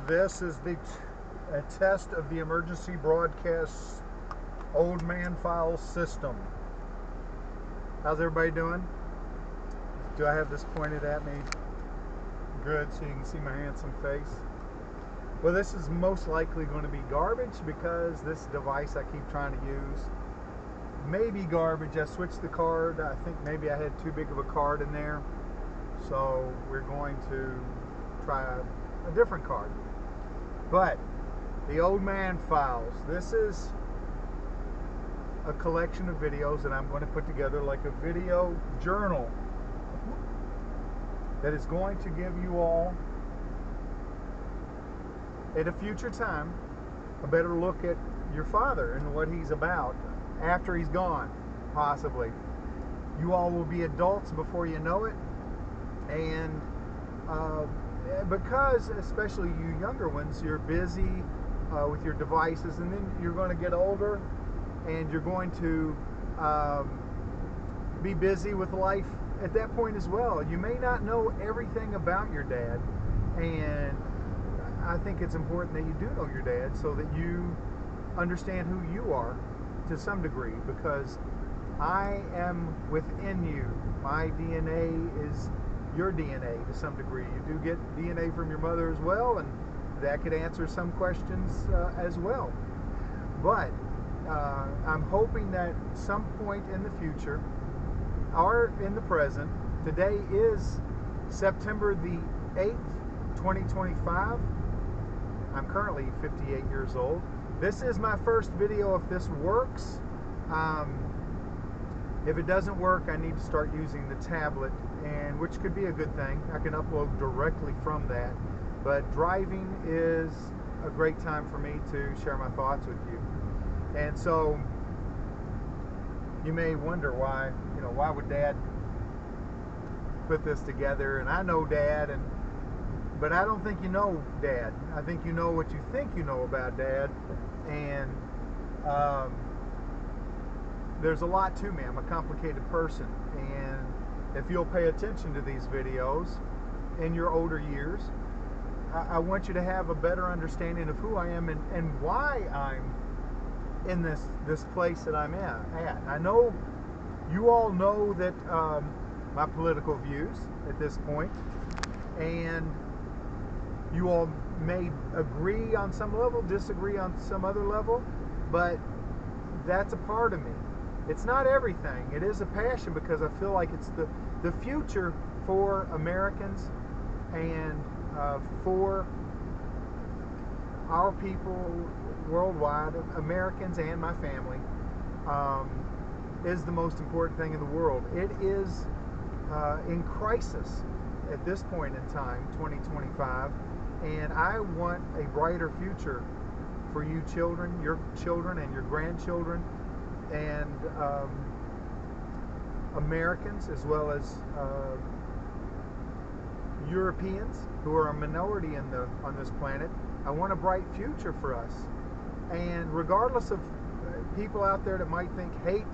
This is a test of the emergency broadcast old man file system. How's everybody doing? Do I have this pointed at me? Good, so you can see my handsome face. Well, this is most likely going to be garbage because this device I keep trying to use may be garbage. I switched the card. I think maybe I had too big of a card in there. So we're going to try a different card. But the old man files. This is a collection of videos that I'm going to put together like a video journal that is going to give you all, at a future time, a better look at your father and what he's about after he's gone, possibly. You all will be adults before you know it, and because, especially you younger ones, you're busy with your devices, and then you're going to get older and you're going to be busy with life at that point as well. You may not know everything about your dad, and I think it's important that you do know your dad so that you understand who you are to some degree, because I am within you. My DNA is your DNA to some degree. You do get DNA from your mother as well, and that could answer some questions as well. But I'm hoping that some point in the future or in the present, today is September the 8th, 2025. I'm currently 58 years old. This is my first video if this works. If it doesn't work, I need to start using the tablet, and which could be a good thing. I can upload directly from that. But driving is a great time for me to share my thoughts with you. And so you may wonder why would Dad put this together? And I know Dad, but I don't think you know Dad. I think you know what you think you know about Dad, and there's a lot to me. I'm a complicated person, and if you'll pay attention to these videos in your older years, I want you to have a better understanding of who I am and why I'm in this place that I'm at. I know you all know that my political views at this point, and you all may agree on some level, disagree on some other level, but that's a part of me. It's not everything. It is a passion because I feel like it's the future for Americans and for our people worldwide, Americans and my family, is the most important thing in the world. It is in crisis at this point in time, 2025, and I want a brighter future for you children, your children and your grandchildren, and Americans as well as Europeans who are a minority on this planet. I want a bright future for us. And regardless of people out there that might think hate,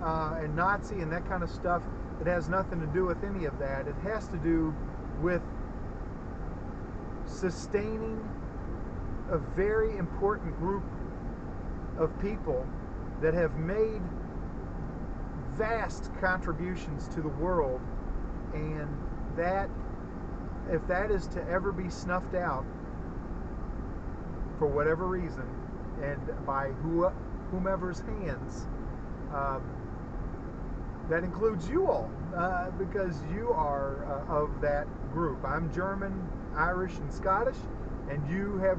and Nazi and that kind of stuff, it has nothing to do with any of that. It has to do with sustaining a very important group of people that have made vast contributions to the world, and that if that is to ever be snuffed out for whatever reason and by whomever's hands, that includes you all, because you are of that group. I'm German, Irish, and Scottish, and you have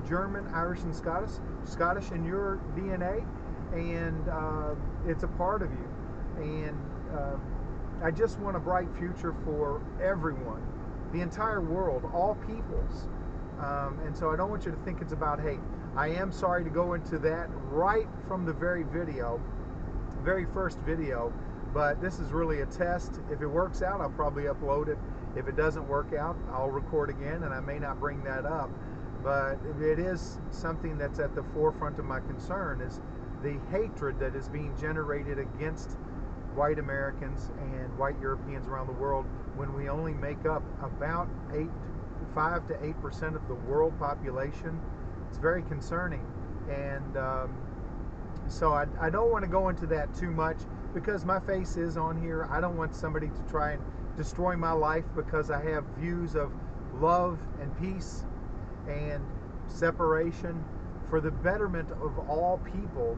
German, Irish, and Scottish in your DNA, and it's a part of you. And I just want a bright future for everyone, the entire world, all peoples. And so I don't want you to think it's about hate. I am sorry to go into that right from the very first video, but this is really a test. If it works out, I'll probably upload it. If it doesn't work out, I'll record again, and I may not bring that up. But it is something that's at the forefront of my concern, is the hatred that is being generated against white Americans and white Europeans around the world, when we only make up about 5 to 8% of the world population. It's very concerning, and so I don't want to go into that too much because my face is on here. I don't want somebody to try and destroy my life because I have views of love and peace and separation for the betterment of all people.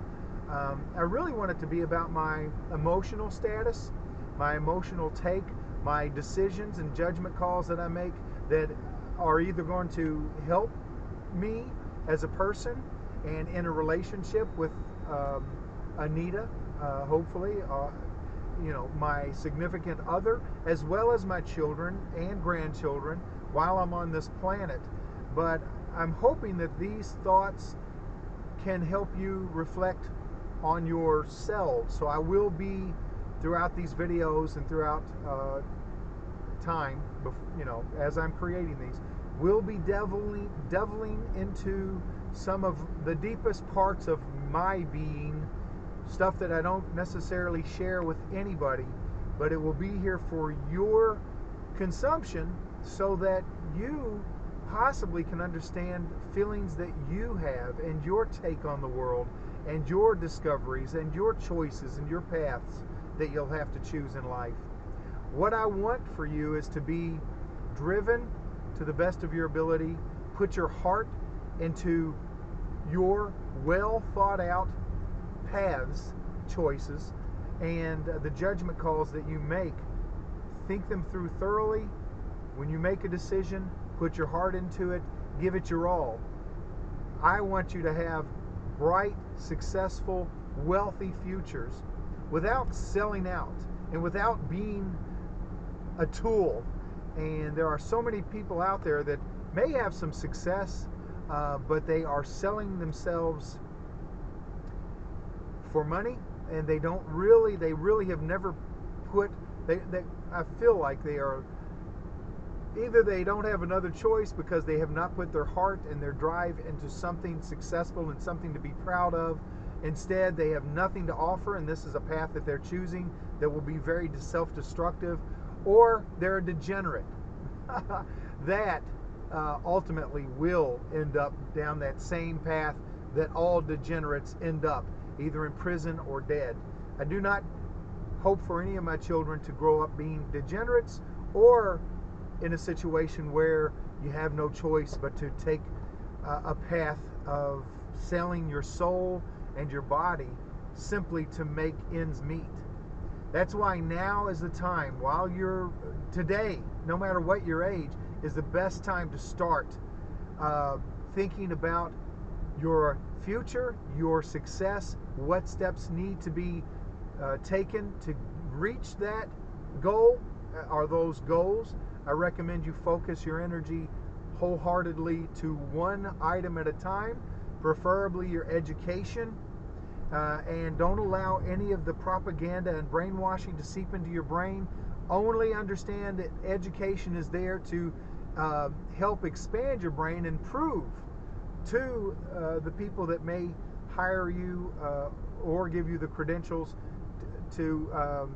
I really want it to be about my emotional status, my emotional take, my decisions and judgment calls that I make that are either going to help me as a person and in a relationship with Anita, hopefully, my significant other, as well as my children and grandchildren while I'm on this planet. But I'm hoping that these thoughts can help you reflect on yourselves. So I will be, throughout these videos and throughout time, as I'm creating these, we'll be delving into some of the deepest parts of my being, stuff that I don't necessarily share with anybody, but it will be here for your consumption so that you possibly can understand feelings that you have and your take on the world and your discoveries and your choices and your paths that you'll have to choose in life. What I want for you is to be driven to the best of your ability, put your heart into your well thought out paths, choices, and the judgment calls that you make. Think them through thoroughly. When you make a decision, put your heart into it, give it your all. I want you to have bright, successful, wealthy futures without selling out and without being a tool. And there are so many people out there that may have some success, but they are selling themselves for money, and they really have never put, I feel like they are, either they don't have another choice because they have not put their heart and their drive into something successful and something to be proud of. Instead, they have nothing to offer, and this is a path that they're choosing that will be very self-destructive, or they're a degenerate. That ultimately will end up down that same path that all degenerates end up, either in prison or dead. I do not hope for any of my children to grow up being degenerates or in a situation where you have no choice but to take a path of selling your soul and your body simply to make ends meet. That's why now is the time, today, no matter what your age, is the best time to start thinking about your future, your success, what steps need to be taken to reach that goal, or those goals. I recommend you focus your energy wholeheartedly to one item at a time, preferably your education, and don't allow any of the propaganda and brainwashing to seep into your brain. Only understand that education is there to help expand your brain and prove to the people that may hire you or give you the credentials to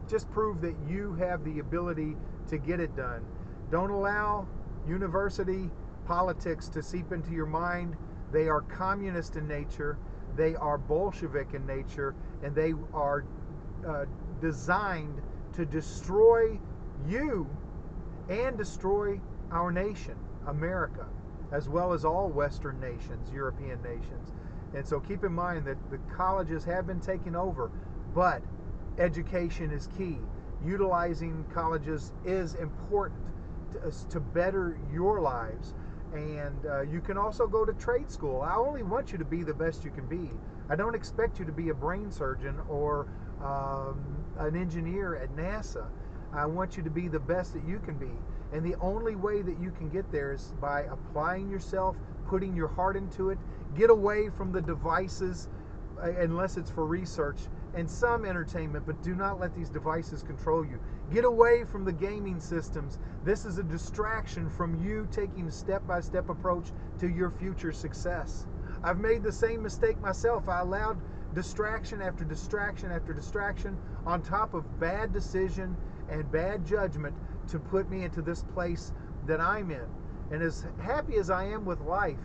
just prove that you have the ability to get it done. Don't allow university politics to seep into your mind. They are communist in nature, they are Bolshevik in nature, and they are designed to destroy you and destroy our nation, America, as well as all Western nations, European nations. And so keep in mind that the colleges have been taken over, but education is key. Utilizing colleges is important to better your lives. And you can also go to trade school. I only want you to be the best you can be. I don't expect you to be a brain surgeon or an engineer at NASA. I want you to be the best that you can be. And the only way that you can get there is by applying yourself, putting your heart into it. Get away from the devices, unless it's for research and some entertainment, but do not let these devices control you. Get away from the gaming systems. This is a distraction from you taking a step-by-step approach to your future success. I've made the same mistake myself. I allowed distraction after distraction after distraction on top of bad decision and bad judgment to put me into this place that I'm in. And as happy as I am with life,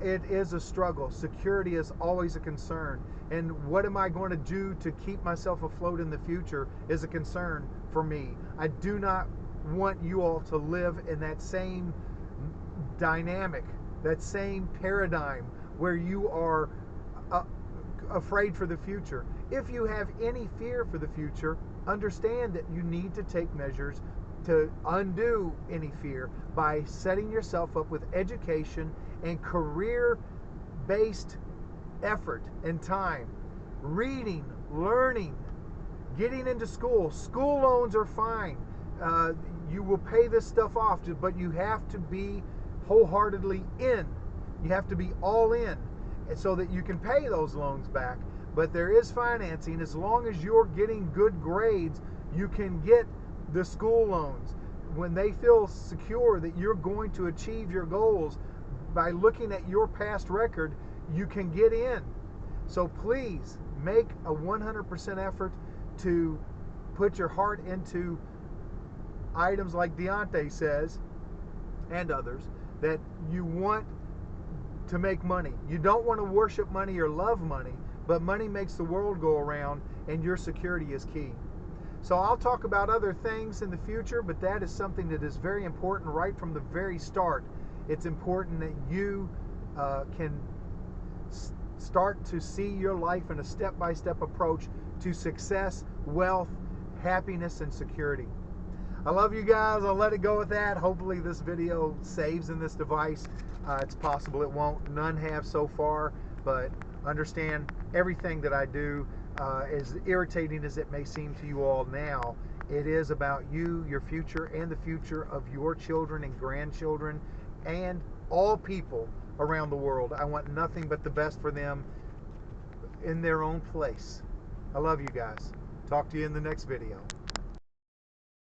it is a struggle. Security is always a concern. And what am I going to do to keep myself afloat in the future is a concern for me. I do not want you all to live in that same dynamic, that same paradigm where you are afraid for the future. If you have any fear for the future, understand that you need to take measures to undo any fear by setting yourself up with education and career-based effort and time. Reading, learning, getting into school. School loans are fine. You will pay this stuff off, but you have to be wholeheartedly in. You have to be all in so that you can pay those loans back. But there is financing. As long as you're getting good grades, you can get the school loans. When they feel secure that you're going to achieve your goals by looking at your past record, you can get in. So please make a 100% effort to put your heart into items like Deontay says, and others, that you want to make money. You don't want to worship money or love money, but money makes the world go around, and your security is key. So I'll talk about other things in the future, but that is something that is very important right from the very start. It's important that you can start to see your life in a step-by-step approach to success, wealth, happiness, and security. I love you guys. I'll let it go with that. Hopefully this video saves in this device. It's possible it won't. None have so far, but understand everything that I do, as irritating as it may seem to you all now, it is about you, your future, and the future of your children and grandchildren and all people around the world. I want nothing but the best for them in their own place. I love you guys. Talk to you in the next video.